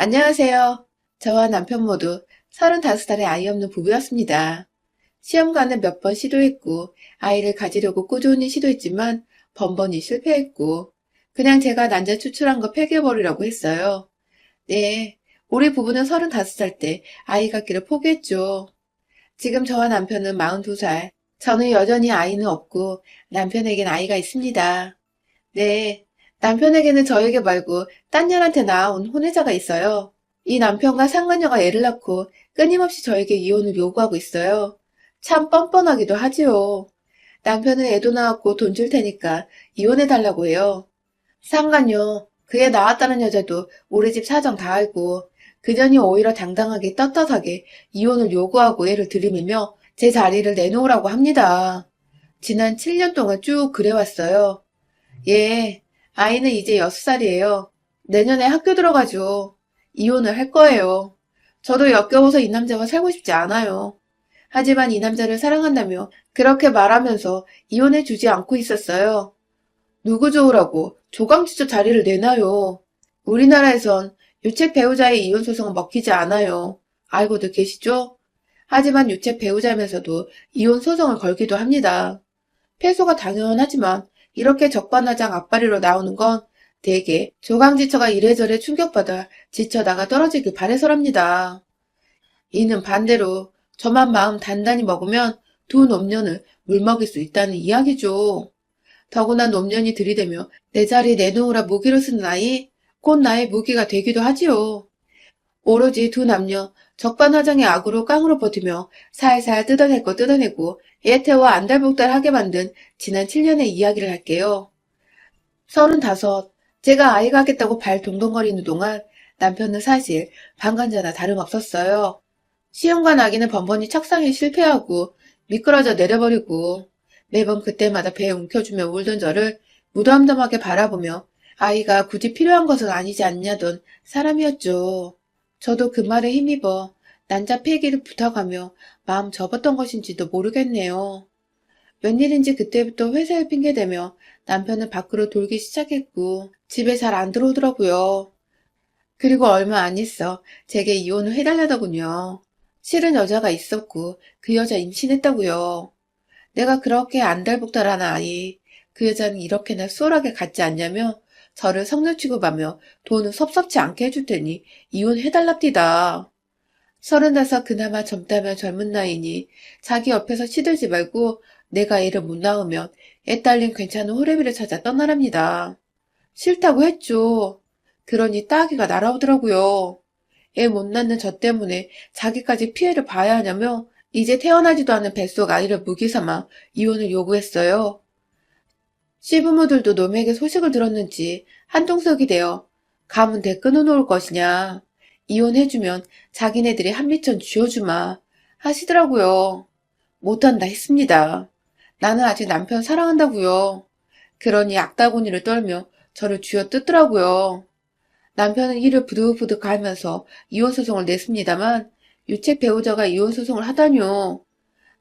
안녕하세요. 저와 남편 모두 35살의 아이 없는 부부였습니다. 시험관은 몇 번 시도했고, 아이를 가지려고 꾸준히 시도했지만 번번이 실패했고, 그냥 제가 난자 추출한 거 폐기해버리라고 했어요. 네, 우리 부부는 35살 때 아이 갖기를 포기했죠. 지금 저와 남편은 42살, 저는 여전히 아이는 없고 남편에겐 아이가 있습니다. 네, 남편에게는 저에게 말고 딴 년한테 낳아온 혼외자가 있어요. 이 남편과 상간녀가 애를 낳고 끊임없이 저에게 이혼을 요구하고 있어요. 참 뻔뻔하기도 하지요. 남편은 애도 낳았고 돈 줄 테니까 이혼해달라고 해요. 상간녀, 그애 낳았다는 여자도 우리 집 사정 다 알고 그년이 오히려 당당하게 떳떳하게 이혼을 요구하고 애를 들이밀며 제 자리를 내놓으라고 합니다. 지난 7년 동안 쭉 그래왔어요. 예, 아이는 이제 6살이에요. 내년에 학교 들어가죠. 이혼을 할 거예요. 저도 역겨워서 이 남자와 살고 싶지 않아요. 하지만 이 남자를 사랑한다며 그렇게 말하면서 이혼해 주지 않고 있었어요. 누구 좋으라고 조강지처 자리를 내놔요. 우리나라에선 유책 배우자의 이혼 소송은 먹히지 않아요. 알고도 계시죠? 하지만 유책 배우자면서도 이혼 소송을 걸기도 합니다. 패소가 당연하지만 이렇게 적반하장 앞발이로 나오는 건 대개 조강지처가 이래저래 충격받아 지쳐다가 떨어지길 바래서랍니다. 이는 반대로 저만 마음 단단히 먹으면 두 노년을 물먹일 수 있다는 이야기죠. 더구나 노년이 들이대며 내 자리 내놓으라 무기로 쓰는 아이, 곧 나의 무기가 되기도 하지요. 오로지 두 남녀 적반하장의 악으로 깡으로 버티며 살살 뜯어낼 거 뜯어내고 애태워 안달복달하게 만든 지난 7년의 이야기를 할게요. 35, 제가 아이 가겠다고 발 동동거리는 동안 남편은 사실 방관자나 다름없었어요. 시험관 아기는 번번이 착상에 실패하고 미끄러져 내려버리고 매번 그때마다 배에 움켜쥐며 울던 저를 무덤덤하게 바라보며 아이가 굳이 필요한 것은 아니지 않냐던 사람이었죠. 저도 그 말에 힘입어 난자 폐기를 부탁하며 마음 접었던 것인지도 모르겠네요. 웬일인지 그때부터 회사를 핑계대며 남편은 밖으로 돌기 시작했고 집에 잘 안 들어오더라고요. 그리고 얼마 안 있어 제게 이혼을 해달라더군요. 실은 여자가 있었고 그 여자 임신했다고요. 내가 그렇게 안달복달하는 아이, 그 여자는 이렇게나 수월하게 갖지 않냐며 저를 성녀 취급하며 돈은 섭섭치 않게 해줄 테니 이혼해달랍디다. 35 그나마 젊다면 젊은 나이니 자기 옆에서 시들지 말고 내가 애를 못 낳으면 애 딸린 괜찮은 호래비를 찾아 떠나랍니다. 싫다고 했죠. 그러니 따귀가 날아오더라고요. 애 못 낳는 저 때문에 자기까지 피해를 봐야 하냐며 이제 태어나지도 않은 뱃속 아이를 무기 삼아 이혼을 요구했어요. 시부모들도 놈에게 소식을 들었는지 한통속이 되어 가문대 끊어놓을 것이냐. 이혼해주면 자기네들이 한미천 쥐어주마 하시더라고요. 못한다 했습니다. 나는 아직 남편 사랑한다고요. 그러니 악다구니를 떨며 저를 쥐어뜯더라고요. 남편은 이를 부득부득 갈면서 이혼소송을 냈습니다만 유책 배우자가 이혼소송을 하다뇨.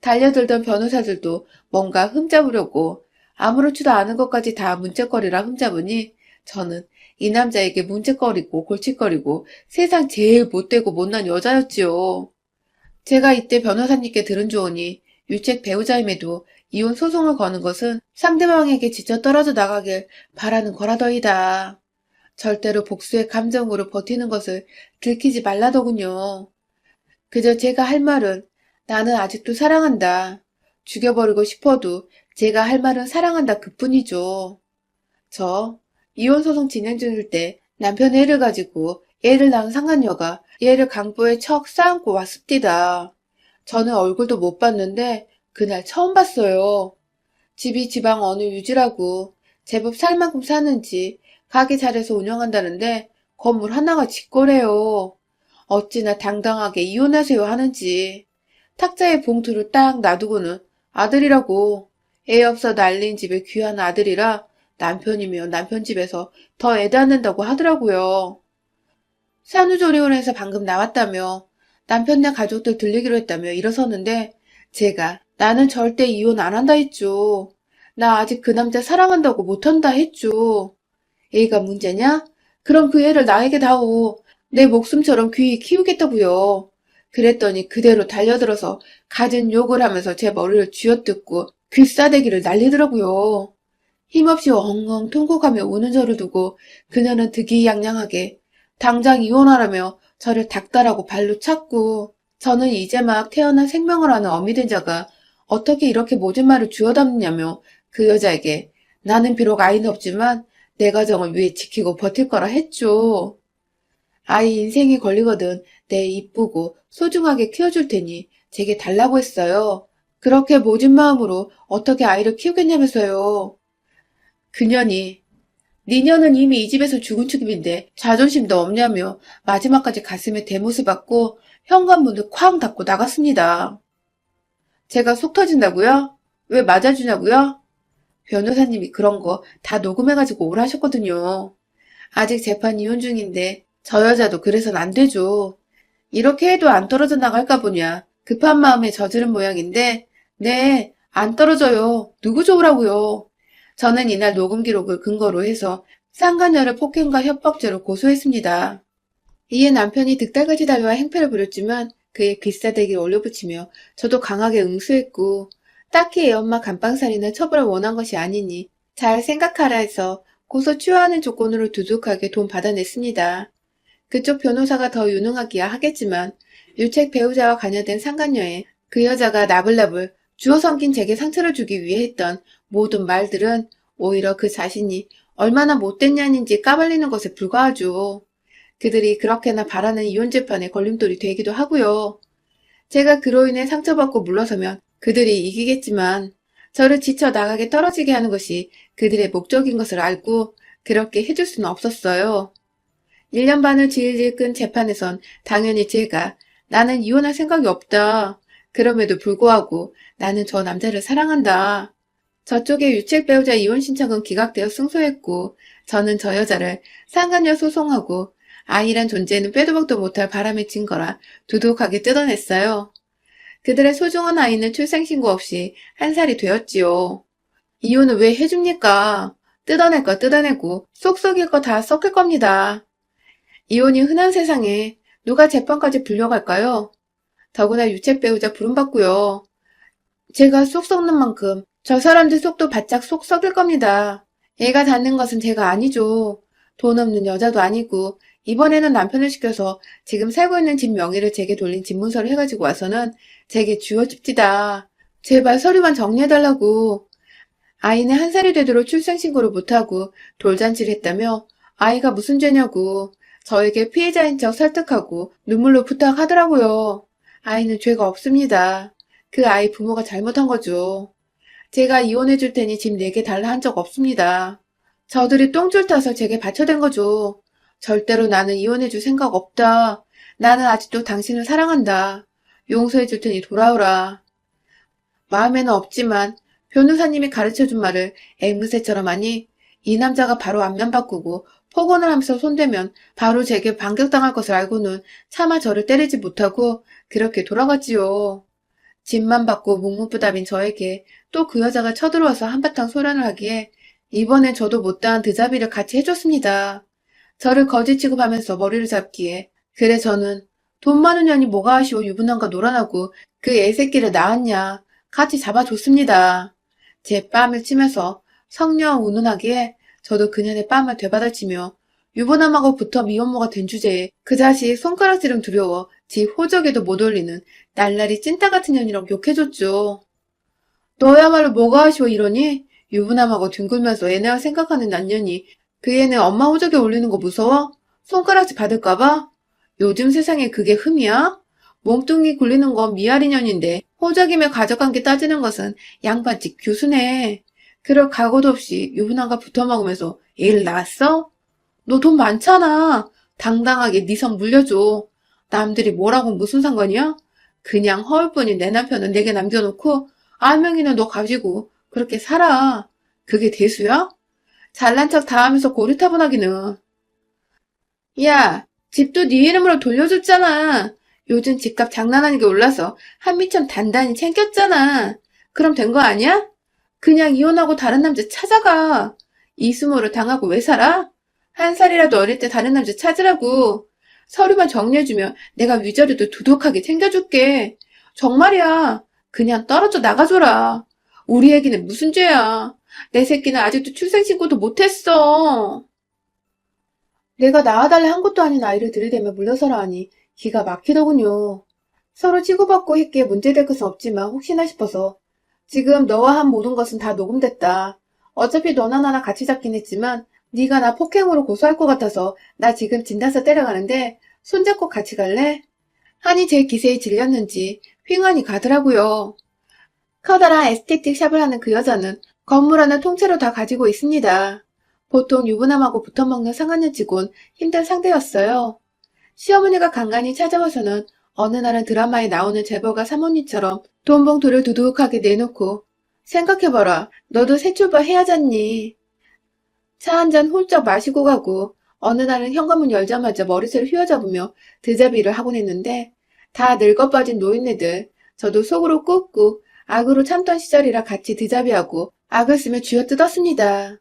달려들던 변호사들도 뭔가 흠잡으려고 아무렇지도 않은 것까지 다 문제거리라 흠잡으니 저는 이 남자에게 문제거리고 골칫거리고 세상 제일 못되고 못난 여자였지요. 제가 이때 변호사님께 들은 조언이 유책 배우자임에도 이혼 소송을 거는 것은 상대방에게 지쳐 떨어져 나가길 바라는 거라더이다. 절대로 복수의 감정으로 버티는 것을 들키지 말라더군요. 그저 제가 할 말은 나는 아직도 사랑한다. 죽여버리고 싶어도 제가 할 말은 사랑한다 그뿐이죠. 저 이혼소송 진행 중일 때 남편 애를 가지고 애를 낳은 상간녀가 얘를 강보에 척 쌓고 왔습디다. 저는 얼굴도 못 봤는데 그날 처음 봤어요. 집이 지방 어느 유지라고 제법 살 만큼 사는지 가게 잘해서 운영한다는데 건물 하나가 직거래요. 어찌나 당당하게 이혼하세요 하는지. 탁자에 봉투를 딱 놔두고는 아들이라고 애 없어 난린 집에 귀한 아들이라 남편이면 남편 집에서 더 애 낳는다고 하더라고요. 산후조리원에서 방금 나왔다며 남편네 가족들 들리기로 했다며 일어서는데 제가 나는 절대 이혼 안 한다 했죠. 나 아직 그 남자 사랑한다고 못한다 했죠. 애가 문제냐? 그럼 그 애를 나에게 다오. 내 목숨처럼 귀히 키우겠다고요. 그랬더니 그대로 달려들어서 갖은 욕을 하면서 제 머리를 쥐어뜯고 귀싸대기를 날리더라고요. 힘없이 엉엉 통곡하며 우는 저를 두고 그녀는 득이양양하게 당장 이혼하라며 저를 닥달하고 발로 찼고, 저는 이제 막 태어난 생명을 하는 어미 된 자가 어떻게 이렇게 모진 말을 주워 담느냐며 그 여자에게 나는 비록 아이는 없지만 내 가정을 위해 지키고 버틸 거라 했죠. 아이 인생이 걸리거든 내 이쁘고 소중하게 키워줄 테니 제게 달라고 했어요. 그렇게 모진 마음으로 어떻게 아이를 키우겠냐면서요. 그년이 니녀는 이미 이 집에서 죽은 축임인데 자존심도 없냐며 마지막까지 가슴에 대못을 받고 현관문을 쾅 닫고 나갔습니다. 제가 속 터진다고요? 왜 맞아주냐고요? 변호사님이 그런 거 다 녹음해가지고 오라 하셨거든요. 아직 재판 이혼 중인데 저 여자도 그래선 안 되죠. 이렇게 해도 안 떨어져 나갈까 보냐. 급한 마음에 저지른 모양인데 네, 안 떨어져요. 누구 좋으라고요. 저는 이날 녹음 기록을 근거로 해서 상간녀를 폭행과 협박죄로 고소했습니다. 이에 남편이 득달같이 달려와 행패를 부렸지만 그의 귀싸대기를 올려붙이며 저도 강하게 응수했고, 딱히 애엄마 감방살이나 처벌을 원한 것이 아니니 잘 생각하라 해서 고소 취하하는 조건으로 두둑하게 돈 받아냈습니다. 그쪽 변호사가 더 유능하기야 하겠지만 유책 배우자와 관여된 상간녀에 그 여자가 나불나불 주워 섬긴 제게 상처를 주기 위해 했던 모든 말들은 오히려 그 자신이 얼마나 못된 년인지 까발리는 것에 불과하죠. 그들이 그렇게나 바라는 이혼 재판에 걸림돌이 되기도 하고요. 제가 그로 인해 상처받고 물러서면 그들이 이기겠지만 저를 지쳐 나가게 떨어지게 하는 것이 그들의 목적인 것을 알고 그렇게 해줄 수는 없었어요. 1년 반을 질질 끈 재판에선 당연히 제가 나는 이혼할 생각이 없다. 그럼에도 불구하고 나는 저 남자를 사랑한다. 저쪽의 유책 배우자 이혼 신청은 기각되어 승소했고 저는 저 여자를 상간녀 소송하고 아이란 존재는 빼도 박도 못할 바람에 친 거라 두둑하게 뜯어냈어요. 그들의 소중한 아이는 출생신고 없이 1살이 되었지요. 이혼을 왜 해줍니까? 뜯어낼 거 뜯어내고 쏙 썩일 거 다 썩을 겁니다. 이혼이 흔한 세상에 누가 재판까지 불려갈까요? 더구나 유책 배우자 부름받고요. 제가 쏙 썩는 만큼 저 사람들 속도 바짝 쏙 썩일 겁니다. 애가 닿는 것은 제가 아니죠. 돈 없는 여자도 아니고 이번에는 남편을 시켜서 지금 살고 있는 집 명의를 제게 돌린 집문서를 해가지고 와서는 제게 쥐어줍디다. 제발 서류만 정리해달라고. 아이는 1살이 되도록 출생신고를 못하고 돌잔치를 했다며 아이가 무슨 죄냐고 저에게 피해자인 척 설득하고 눈물로 부탁하더라고요. 아이는 죄가 없습니다. 그 아이 부모가 잘못한 거죠. 제가 이혼해줄 테니 집 4개 달라 한 적 없습니다. 저들이 똥줄 타서 제게 받쳐댄 거죠. 절대로 나는 이혼해줄 생각 없다. 나는 아직도 당신을 사랑한다. 용서해줄 테니 돌아오라. 마음에는 없지만 변호사님이 가르쳐준 말을 앵무새처럼 하니 이 남자가 바로 안면 바꾸고 폭언을 하면서 손대면 바로 제게 반격당할 것을 알고는 차마 저를 때리지 못하고 그렇게 돌아갔지요. 집만 받고 묵묵부답인 저에게 또 그 여자가 쳐들어와서 한바탕 소란을 하기에 이번엔 저도 못다한 드자비를 같이 해줬습니다. 저를 거지 취급하면서 머리를 잡기에 그래 저는 돈 많은 년이 뭐가 아쉬워 유부남과 놀아나고 그 애새끼를 낳았냐 같이 잡아줬습니다. 제 뺨을 치면서 성녀 운운하기에 저도 그년의 뺨을 되받아치며 유부남하고 붙어 미혼모가 된 주제에 그 자식 손가락질은 두려워 지 호적에도 못 올리는 날라리 찐따 같은 년이라고 욕해줬죠. 너야말로 뭐가 아쉬워 이러니? 유부남하고 뒹굴면서 애네와 생각하는 난년이 그 애는 엄마 호적에 올리는 거 무서워? 손가락질 받을까봐? 요즘 세상에 그게 흠이야? 몸뚱이 굴리는 건 미아리 년인데 호적이며 가져간 게 따지는 것은 양반집 교수네. 그럴 각오도 없이 유부남과 붙어먹으면서 애를 낳았어? 너 돈 많잖아. 당당하게 네 선 물려줘. 남들이 뭐라고 무슨 상관이야? 그냥 허울뿐인 내 남편은 내게 남겨놓고 알맹이는 너 가지고 그렇게 살아. 그게 대수야? 잘난 척 다 하면서 고리타분하기는. 야, 집도 네 이름으로 돌려줬잖아. 요즘 집값 장난 아니게 올라서 한미천 단단히 챙겼잖아. 그럼 된 거 아니야? 그냥 이혼하고 다른 남자 찾아가. 이수모를 당하고 왜 살아? 1살이라도 어릴 때 다른 남자 찾으라고. 서류만 정리해주면 내가 위자료도 두둑하게 챙겨줄게. 정말이야. 그냥 떨어져 나가줘라. 우리 애기는 무슨 죄야. 내 새끼는 아직도 출생신고도 못했어. 내가 낳아달래 한 것도 아닌 아이를 들이대며 물러서라 하니 기가 막히더군요. 서로 치고받고 했기에 문제될 것은 없지만 혹시나 싶어서 지금 너와 한 모든 것은 다 녹음됐다. 어차피 너나 나나 같이 잡긴 했지만 네가 나 폭행으로 고소할 것 같아서 나 지금 진단서 때려가는데 손잡고 같이 갈래? 하니 제 기세에 질렸는지 휑하니 가더라고요. 커다란 에스테틱 샵을 하는 그 여자는 건물 하나 통째로 다 가지고 있습니다. 보통 유부남하고 붙어먹는 상하년 치곤 힘든 상대였어요. 시어머니가 간간히 찾아와서는 어느 날은 드라마에 나오는 재벌가 사모님처럼 돈 봉투를 두둑하게 내놓고 생각해봐라. 너도 새 출발해야잖니. 차 한 잔 훌쩍 마시고 가고 어느 날은 현관문 열자마자 머리채를 휘어잡으며 드자비를 하곤 했는데 다 늙어 빠진 노인네들 저도 속으로 꾹꾹 악으로 참던 시절이라 같이 드자비하고 악을 쓰며 쥐어뜯었습니다.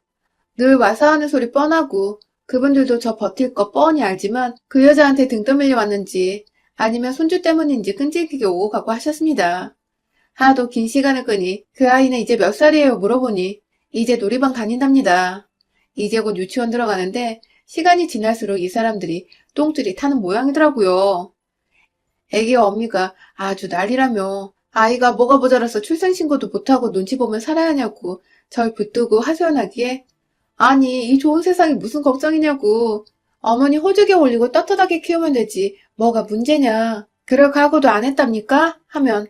늘 와서 하는 소리 뻔하고 그분들도 저 버틸 거 뻔히 알지만 그 여자한테 등 떠밀려 왔는지 아니면 손주 때문인지 끈질기게 오고 가고 하셨습니다. 하도 긴 시간을 끄니 그 아이는 이제 몇 살이에요 물어보니 이제 놀이방 다닌답니다. 이제 곧 유치원 들어가는데 시간이 지날수록 이 사람들이 똥줄이 타는 모양이더라고요. 애기 어미가 아주 난리라며 아이가 뭐가 모자라서 출생신고도 못하고 눈치 보면 살아야 하냐고 절 붙들고 하소연하기에 아니 이 좋은 세상이 무슨 걱정이냐고 어머니 호적에 올리고 떳떳하게 키우면 되지 뭐가 문제냐 그럴 각오도 안 했답니까? 하면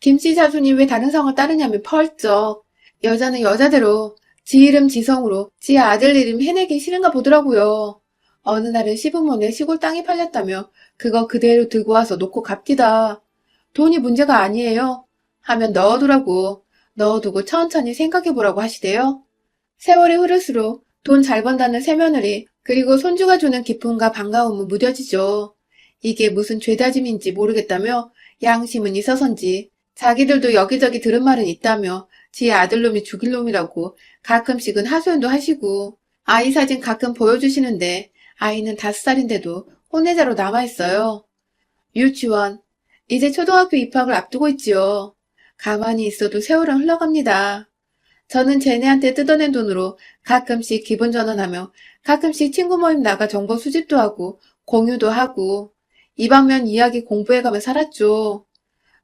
김씨 자손이 왜 다른 성을 따르냐면 펄쩍 여자는 여자대로 지 이름 지성으로 지 아들 이름 해내긴 싫은가 보더라고요. 어느 날은 시부모네 시골 땅이 팔렸다며 그거 그대로 들고 와서 놓고 갑디다. 돈이 문제가 아니에요. 하면 넣어두라고. 넣어두고 천천히 생각해보라고 하시대요. 세월이 흐를수록 돈 잘 번다는 새며느리 그리고 손주가 주는 기쁨과 반가움은 무뎌지죠. 이게 무슨 죄다짐인지 모르겠다며 양심은 있어서인지 자기들도 여기저기 들은 말은 있다며 지 아들놈이 죽일 놈이라고 가끔씩은 하소연도 하시고 아이 사진 가끔 보여주시는데 아이는 5살인데도 혼외자로 남아있어요. 유치원 이제 초등학교 입학을 앞두고 있지요. 가만히 있어도 세월은 흘러갑니다. 저는 쟤네한테 뜯어낸 돈으로 가끔씩 기분 전환하며 가끔씩 친구 모임 나가 정보 수집도 하고 공유도 하고 이 방면 이야기 공부해가며 살았죠.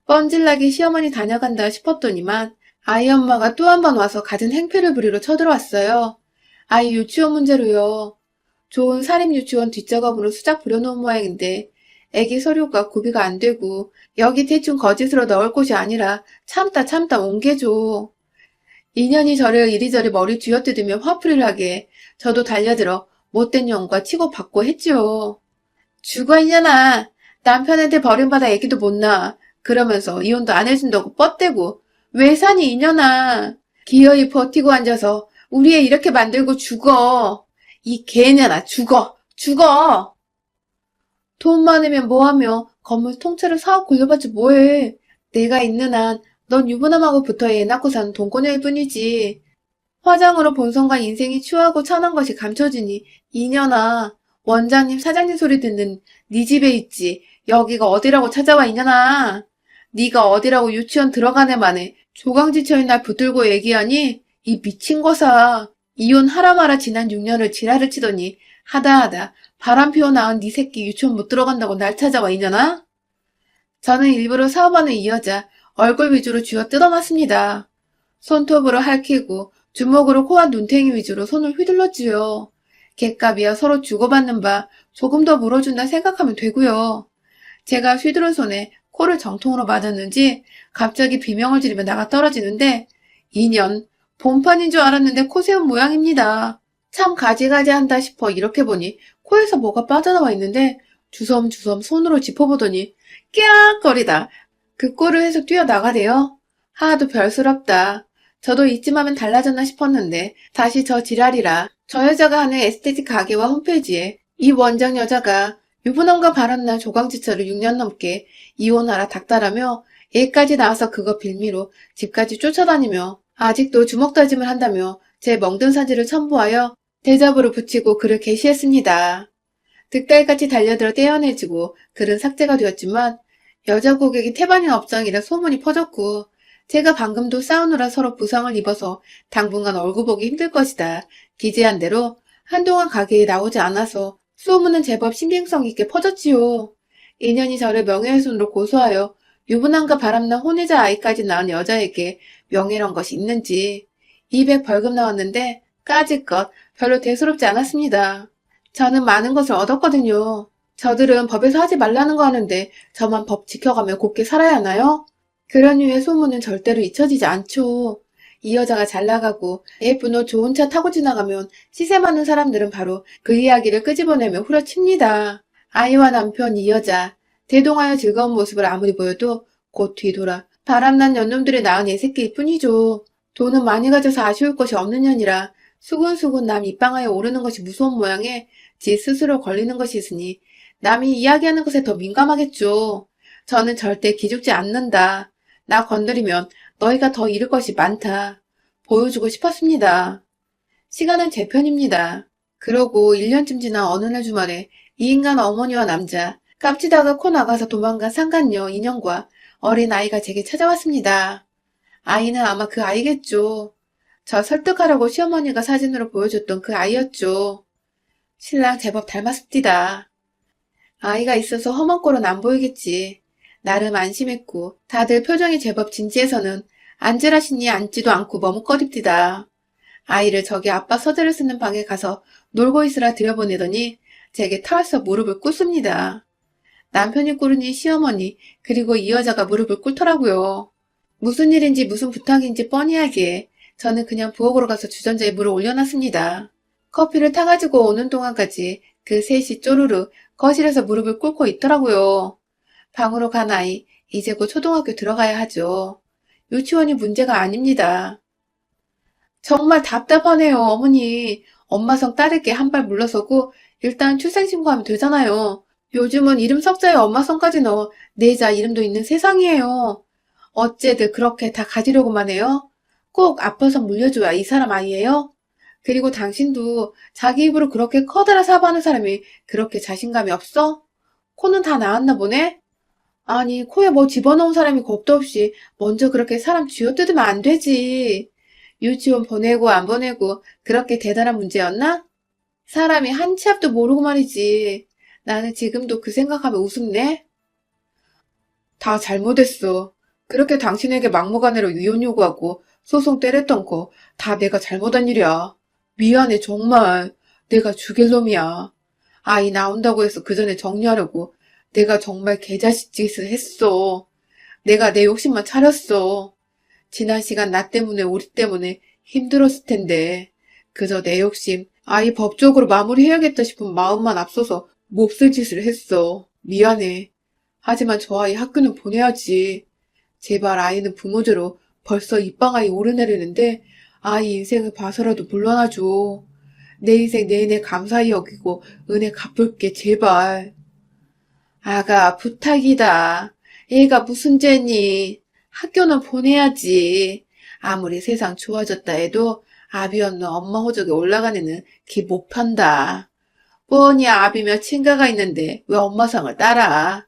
뻔질나게 시어머니 다녀간다 싶었더니만 아이 엄마가 또 한 번 와서 갖은 행패를 부리러 쳐들어왔어요. 아이 유치원 문제로요. 좋은 사립유치원 뒷작업으로 수작 부려놓은 모양인데 애기 서류가 구비가 안 되고 여기 대충 거짓으로 넣을 곳이 아니라 참다 옮겨줘. 인연이 저를 이리저리 머리 쥐어뜯으며 화풀이를 하게 저도 달려들어 못된 년과 치고받고 했죠. 죽어 이년아. 남편한테 버림받아 애기도 못 낳아. 그러면서 이혼도 안 해준다고 뻗대고 왜 사니 이년아. 기어이 버티고 앉아서 우리 애 이렇게 만들고 죽어. 이 개년아 죽어. 돈 많으면 뭐하며 건물 통째로 사업 굴려봤지 뭐해. 내가 있는 한 넌 유부남하고 붙어 애 낳고 사는 돈꺼내일 뿐이지. 화장으로 본성과 인생이 추하고 천한 것이 감춰지니 이년아. 원장님 사장님 소리 듣는 네 집에 있지. 여기가 어디라고 찾아와 이년아. 네가 어디라고 유치원 들어가네 만에 조강지처인 날 붙들고 얘기하니 이 미친 거사. 이혼하라 마라 지난 6년을 지랄을 치더니 하다 바람 피워 낳은 네 새끼 유치원 못 들어간다고 날 찾아와 이년아. 저는 일부러 사업하는 이 여자 얼굴 위주로 쥐어 뜯어놨습니다. 손톱으로 핥히고 주먹으로 코와 눈탱이 위주로 손을 휘둘렀지요. 객값이야 서로 주고받는 바 조금 더 물어준다 생각하면 되고요. 제가 휘두른 손에 코를 정통으로 맞았는지 갑자기 비명을 지르며 나가 떨어지는데 인연 본판인 줄 알았는데 코 세운 모양입니다. 참 가지가지한다 싶어 이렇게 보니 코에서 뭐가 빠져나와 있는데 주섬주섬 손으로 짚어보더니 깨악거리다 그 꼴을 해서 뛰어나가대요. 하나도 별스럽다. 저도 이쯤 하면 달라졌나 싶었는데 다시 저 지랄이라 저 여자가 하는 에스테틱 가게와 홈페이지에 이 원장 여자가 유부남과 바람난 조강지처를 6년 넘게 이혼하라 닥달하며 애까지 나와서 그거 빌미로 집까지 쫓아다니며 아직도 주먹다짐을 한다며 제 멍든 사진을 첨부하여 대자보를 붙이고 글을 게시했습니다. 득달같이 달려들어 떼어내지고 글은 삭제가 되었지만 여자 고객이 태반인 업장이라 소문이 퍼졌고 제가 방금도 싸우느라 서로 부상을 입어서 당분간 얼굴 보기 힘들 것이다. 기재한 대로 한동안 가게에 나오지 않아서 소문은 제법 신빙성 있게 퍼졌지요. 인연이 저를 명예훼손으로 고소하여 유부남과 바람난 혼외자 아이까지 낳은 여자에게 명예란 것이 있는지 200 벌금 나왔는데 까짓것 별로 대수롭지 않았습니다. 저는 많은 것을 얻었거든요. 저들은 법에서 하지 말라는 거 하는데 저만 법 지켜가며 곱게 살아야 하나요? 그런 류의 소문은 절대로 잊혀지지 않죠. 이 여자가 잘 나가고 예쁜 옷 좋은 차 타고 지나가면 시세 많은 사람들은 바로 그 이야기를 끄집어내며 후려칩니다. 아이와 남편 이 여자 대동하여 즐거운 모습을 아무리 보여도 곧 뒤돌아 바람난 년놈들의 낳은 애새끼일 뿐이죠. 돈은 많이 가져서 아쉬울 것이 없는 년이라 수군수군 남 입방아에 오르는 것이 무서운 모양에 지 스스로 걸리는 것이 있으니 남이 이야기하는 것에 더 민감하겠죠. 저는 절대 기죽지 않는다. 나 건드리면 너희가 더 잃을 것이 많다. 보여주고 싶었습니다. 시간은 제 편입니다. 그러고 1년쯤 지난 어느 날 주말에 이 인간 어머니와 남자, 깝치다가 코 나가서 도망간 상간녀 인형과 어린 아이가 제게 찾아왔습니다. 아이는 아마 그 아이겠죠. 저 설득하라고 시어머니가 사진으로 보여줬던 그 아이였죠. 신랑 제법 닮았습니다. 아이가 있어서 험한 꼴은 안 보이겠지. 나름 안심했고 다들 표정이 제법 진지해서는 앉으라시니 앉지도 않고 머뭇거립디다. 아이를 저기 아빠 서재를 쓰는 방에 가서 놀고 있으라 들여보내더니 제게 털썩 무릎을 꿇습니다. 남편이 꿇으니 시어머니 그리고 이 여자가 무릎을 꿇더라고요. 무슨 일인지 무슨 부탁인지 뻔히 하기에 저는 그냥 부엌으로 가서 주전자에 물을 올려놨습니다. 커피를 타가지고 오는 동안까지 그 셋이 쪼르르 거실에서 무릎을 꿇고 있더라고요. 방으로 간 아이, 이제 곧 초등학교 들어가야 하죠. 유치원이 문제가 아닙니다. 정말 답답하네요, 어머니. 엄마 성 딸에게 한 발 물러서고 일단 출생신고하면 되잖아요. 요즘은 이름 석자에 엄마 성까지 넣어 내자 이름도 있는 세상이에요. 어째들 그렇게 다 가지려고만 해요? 꼭 아빠서 물려줘야 이 사람 아이예요? 그리고 당신도 자기 입으로 그렇게 커다란 사과하는 사람이 그렇게 자신감이 없어? 코는 다 나았나 보네? 아니, 코에 뭐 집어넣은 사람이 겁도 없이 먼저 그렇게 사람 쥐어뜯으면 안 되지. 유치원 보내고 안 보내고 그렇게 대단한 문제였나? 사람이 한 치 앞도 모르고 말이지. 나는 지금도 그 생각하면 우습네. 다 잘못했어. 그렇게 당신에게 막무가내로 이혼 요구하고 소송 때렸던 거 다 내가 잘못한 일이야. 미안해, 정말. 내가 죽일 놈이야. 아이 나온다고 해서 그 전에 정리하려고 내가 정말 개자식 짓을 했어. 내가 내 욕심만 차렸어. 지난 시간 나 때문에 우리 때문에 힘들었을 텐데 그저 내 욕심 아이 법적으로 마무리해야겠다 싶은 마음만 앞서서 몹쓸 짓을 했어. 미안해. 하지만 저 아이 학교는 보내야지. 제발 아이는 부모제로 벌써 입방아이 오르내리는데 아이 인생을 봐서라도 물러나줘. 내 인생 내내 감사히 여기고 은혜 갚을게 제발. 아가 부탁이다. 얘가 무슨 죄니? 학교는 보내야지. 아무리 세상 좋아졌다 해도 아비 없는 엄마 호적에 올라간 애는 기 못 판다. 뻔히 아비며 친가가 있는데 왜 엄마 상을 따라?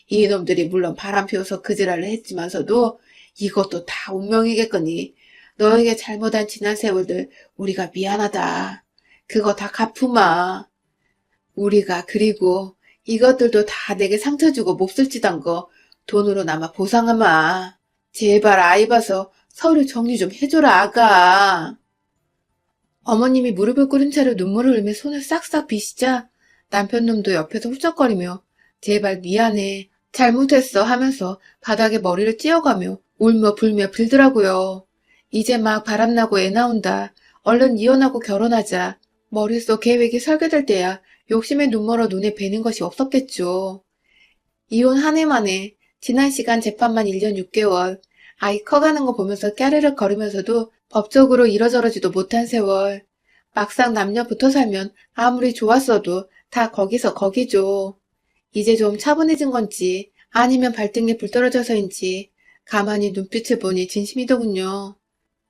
이놈들이 물론 바람 피워서 그지랄을 했지만서도 이것도 다 운명이겠거니. 너에게 잘못한 지난 세월들 우리가 미안하다. 그거 다 갚으마. 우리가 그리고 이것들도 다 내게 상처 주고 몹쓸 짓 한 거 돈으로나마 보상하마. 제발 아이 봐서 서류 정리 좀 해줘라 아가. 어머님이 무릎을 꿇은 채로 눈물을 흘리며 손을 싹싹 비시자 남편 놈도 옆에서 훌쩍거리며 제발 미안해. 잘못했어 하면서 바닥에 머리를 찧어가며 울며 불며 빌더라고요. 이제 막 바람나고 애 나온다. 얼른 이혼하고 결혼하자. 머릿속 계획이 설계될 때야 욕심에 눈멀어 눈에 뵈는 것이 없었겠죠. 이혼 한 해 만에 지난 시간 재판만 1년 6개월. 아이 커가는 거 보면서 까르륵 거리면서도 법적으로 이러저러지도 못한 세월. 막상 남녀 붙어 살면 아무리 좋았어도 다 거기서 거기죠. 이제 좀 차분해진 건지 아니면 발등에 불 떨어져서인지 가만히 눈빛을 보니 진심이더군요.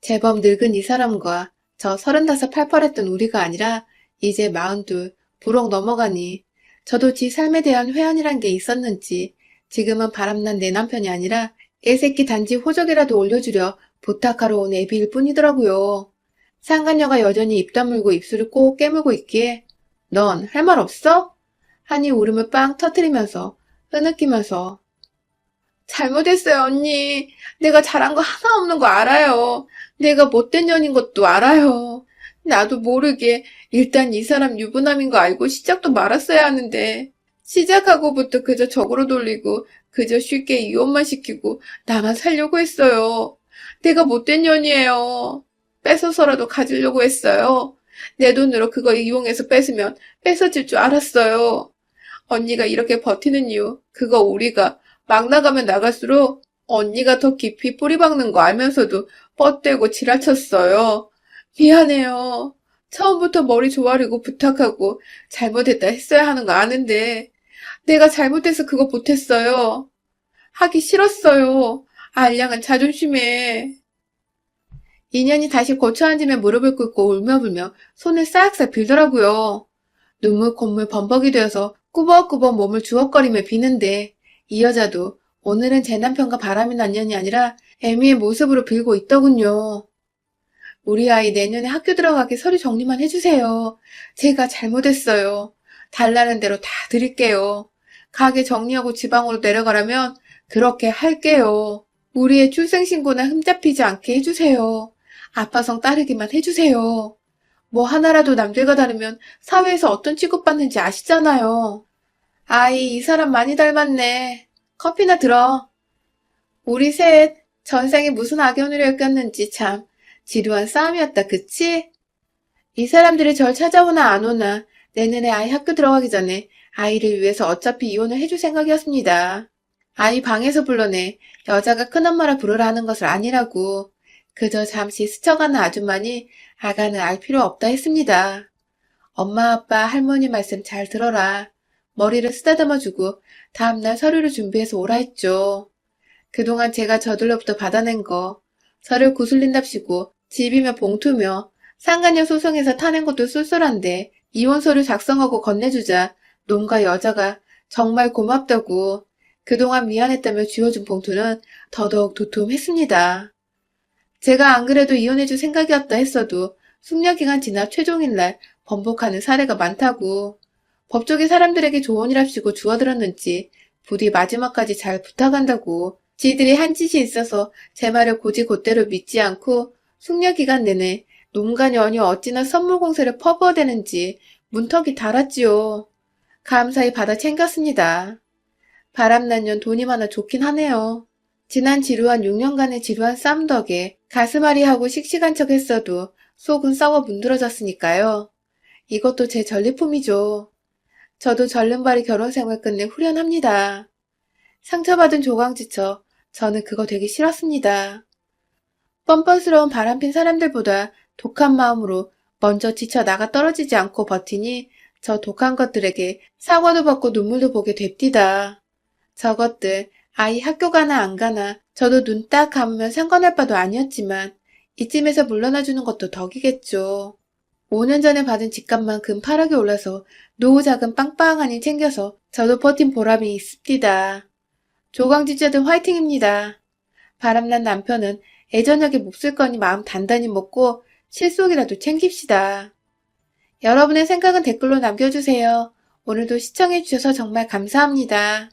제법 늙은 이 사람과 저 35 팔팔했던 우리가 아니라 이제 42 부록 넘어가니 저도 지 삶에 대한 회한이란 게 있었는지 지금은 바람난 내 남편이 아니라 애새끼 단지 호적이라도 올려주려 부탁하러 온 애비일 뿐이더라고요. 상간녀가 여전히 입 다물고 입술을 꼭 깨물고 있기에 넌 할 말 없어? 하니 울음을 빵 터뜨리면서 흐느끼면서 잘못했어요, 언니. 내가 잘한 거 하나 없는 거 알아요. 내가 못된 년인 것도 알아요. 나도 모르게 일단 이 사람 유부남인 거 알고 시작도 말았어야 하는데 시작하고부터 그저 적으로 돌리고 그저 쉽게 이혼만 시키고 나만 살려고 했어요. 내가 못된 년이에요. 뺏어서라도 가지려고 했어요. 내 돈으로 그거 이용해서 뺏으면 뺏어질 줄 알았어요. 언니가 이렇게 버티는 이유, 그거 우리가 막 나가면 나갈수록 언니가 더 깊이 뿌리 박는 거 알면서도 뻗대고 지랄쳤어요. 미안해요. 처음부터 머리 조아리고 부탁하고 잘못했다 했어야 하는 거 아는데 내가 잘못해서 그거 못했어요. 하기 싫었어요. 알량한 자존심에. 인연이 다시 고쳐 앉으며 무릎을 꿇고 울며불며 손을 싹싹 빌더라고요. 눈물 콧물 범벅이 되어서 꾸벅꾸벅 몸을 주걱거리며 비는데 이 여자도 오늘은 제 남편과 바람이 난 년이 아니라 애미의 모습으로 빌고 있더군요. 우리 아이 내년에 학교 들어가게 서류 정리만 해주세요. 제가 잘못했어요. 달라는 대로 다 드릴게요. 가게 정리하고 지방으로 내려가라면 그렇게 할게요. 우리의 출생신고나 흠잡히지 않게 해주세요. 아빠성 따르기만 해주세요. 뭐 하나라도 남들과 다르면 사회에서 어떤 취급받는지 아시잖아요. 아이, 이 사람 많이 닮았네. 커피나 들어. 우리 셋 전생에 무슨 악연으로 엮였는지 참 지루한 싸움이었다, 그치? 이 사람들이 절 찾아오나 안 오나 내년에 아이 학교 들어가기 전에 아이를 위해서 어차피 이혼을 해줄 생각이었습니다. 아이 방에서 불러내 여자가 큰엄마라 부르라 하는 것을 아니라고 그저 잠시 스쳐가는 아줌마니 아가는 알 필요 없다 했습니다. 엄마 아빠 할머니 말씀 잘 들어라. 머리를 쓰다듬어주고 다음날 서류를 준비해서 오라 했죠. 그동안 제가 저들로부터 받아낸 거 저를 구슬린답시고 집이며 봉투며 상간녀 소송에서 타낸 것도 쏠쏠한데 이혼서류 작성하고 건네주자 놈과 여자가 정말 고맙다고 그동안 미안했다며 쥐어준 봉투는 더더욱 도톰했습니다. 제가 안 그래도 이혼해줄 생각이었다 했어도 숙려기간 지나 최종일날 번복하는 사례가 많다고 법조계 사람들에게 조언이랍시고 주워들었는지 부디 마지막까지 잘 부탁한다고 지들이 한 짓이 있어서 제 말을 곧이곧대로 믿지 않고 숙려기간 내내 놈과 년이 어찌나 선물 공세를 퍼부어대는지 문턱이 달았지요. 감사히 받아 챙겼습니다. 바람난 년 돈이 많아 좋긴 하네요. 지난 지루한 6년간의 지루한 싸움 덕에 가슴앓이하고 씩씩한 척 했어도 속은 썩어 문드러졌으니까요. 이것도 제 전리품이죠. 저도 절름발이 결혼생활 끝내 후련합니다. 상처받은 조광지처 저는 그거 되게 싫었습니다. 뻔뻔스러운 바람핀 사람들보다 독한 마음으로 먼저 지쳐 나가 떨어지지 않고 버티니 저 독한 것들에게 사과도 받고 눈물도 보게 됩디다. 저것들 아이 학교 가나 안 가나 저도 눈 딱 감으면 상관할 바도 아니었지만 이쯤에서 물러나주는 것도 덕이겠죠. 5년 전에 받은 집값만 금 8억이 올라서 노후 자금 빵빵하니 챙겨서 저도 버틴 보람이 있습니다. 조광지자들 화이팅입니다. 바람난 남편은 애저녁에 몹쓸 거니 마음 단단히 먹고 실속이라도 챙깁시다. 여러분의 생각은 댓글로 남겨주세요. 오늘도 시청해주셔서 정말 감사합니다.